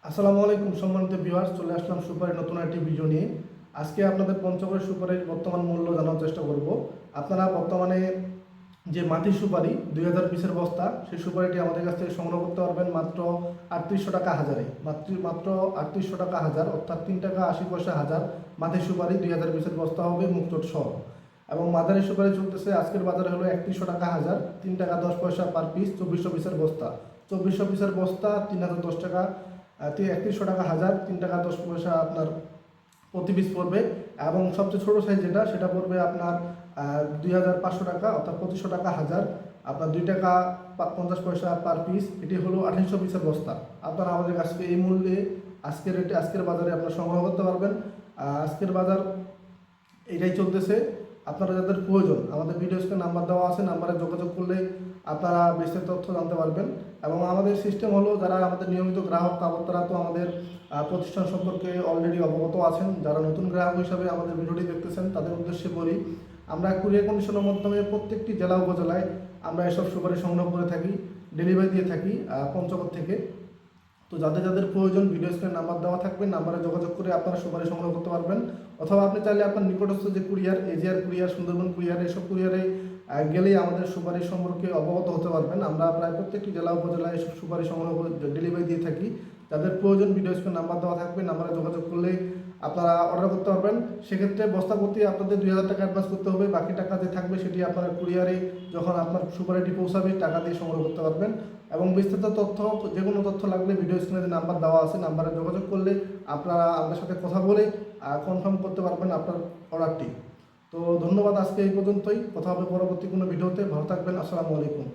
আসসালামু আলাইকুম সম্মানিত ভিউয়ার্স, চলে আসলাম সুপারের নতুন একটি ভিডিও নিয়ে। আজকে আপনাদের পঞ্চগড় সুপারের বর্তমান মূল্য জানার চেষ্টা করব। আপনারা বর্তমানে যে মাটি সুপারি 2020-এর বস্তা, সেই সুপারিটি আমাদের কাছ থেকে সংগ্রহ করতে পারবেন মাত্র 3800 টাকা হাজারে। মাত্র 3800 টাকা হাজার, অর্থাৎ 3 টাকা 80 পয়সা হাজার মাটি সুপারি 2020-এর বস্তা হবে মুক্তোট সহ। এবং মাদারি সুপারি চলতেছে আজকের বাজারে হলো 3100 টাকা হাজার, 3 টাকা 10 পয়সা পার পিস, 2400 পিসের বস্তা। 2400 পিসের বস্তা 3010 টাকা, 3100 টাকা হাজার, 3 টাকা 10 পয়সা আপনার প্রতি পিস পড়বে। এবং সবচেয়ে ছোটো সাইজ যেটা, সেটা পড়বে আপনার 2500 টাকা, অর্থাৎ 2500 টাকা হাজার, আপনার 2 টাকা 50 পয়সা পার পিস। এটি হলো 2800 পিসের বস্তা। আপনারা আমাদের কাছ থেকে এই মূল্যে আজকের বাজারে আপনারা সংগ্রহ করতে পারবেন। আজকের বাজার এটাই চলতেছে। আপনারা যাদের প্রয়োজন, আমাদের ভিডিও স্ক্রিনে নাম্বার দেওয়া আছে, নাম্বারে যোগাযোগ করলে আপনারা বিস্তারিত তথ্য জানতে পারবেন। এবং আমাদের সিস্টেম হলো, যারা আমাদের নিয়মিত গ্রাহক তারা তো আমাদের প্রতিষ্ঠান সম্পর্কে অলরেডি অবগত আছেন। যারা নতুন গ্রাহক হিসাবে আমাদের ভিডিওটি দেখতেছেন, তাদের উদ্দেশ্যে বলি, আমরা কুরিয়ার কন্ডিশনের মাধ্যমে প্রত্যেকটি জেলা উপজেলায় আমরা এসব সুপারি সংগ্রহ করে থাকি, ডেলিভারি দিয়ে থাকি পঞ্চগড় থেকে। তো যাদের যাদের প্রয়োজন, ভিডিও স্ক্রিনে নাম্বার দেওয়া থাকবে, নাম্বারে যোগাযোগ করে আপনারা সুপারি সংগ্রহ করতে পারবেন। অথবা আপনি চাইলে আপনার নিকটস্থ যে courier, AGR courier, Sundarban courier, এসব কুরিয়ারে গেলেই আমাদের সুপারি সম্পর্কে অবগত হতে পারবেন। আমরা প্রায় প্রত্যেকটি জেলা উপজেলায় এসব সুপারি সংগ্রহ করে ডেলিভারি দিয়ে থাকি। যাদের প্রয়োজন, ভিডিও স্ক্রিনে নাম্বার দেওয়া থাকবে, নাম্বারে যোগাযোগ করলে আপনারা অর্ডার করতে পারবেন। সেক্ষেত্রে বস্তা প্রতি আপনাদের 2000 টাকা অ্যাডভান্স করতে হবে। বাকি টাকা যে থাকবে সেটি আপনার কুরিয়ারে যখন আপনার সুপারিটি পৌঁছাবে টাকা দিয়ে সংগ্রহ করতে পারবেন। এবং বিস্তারিত তথ্য, যে কোনো তথ্য লাগলে ভিডিও স্ক্রিনে যে নাম্বার দেওয়া আছে, নাম্বারে যোগাযোগ করলে আপনারা আমাদের সাথে কথা বলে কনফার্ম করতে পারবেন আপনার অর্ডারটি। তো ধন্যবাদ, আজকে এই পর্যন্তই। কথা হবে পরবর্তী কোনো ভিডিওতে। ভালো থাকবেন। আসসালামু আলাইকুম।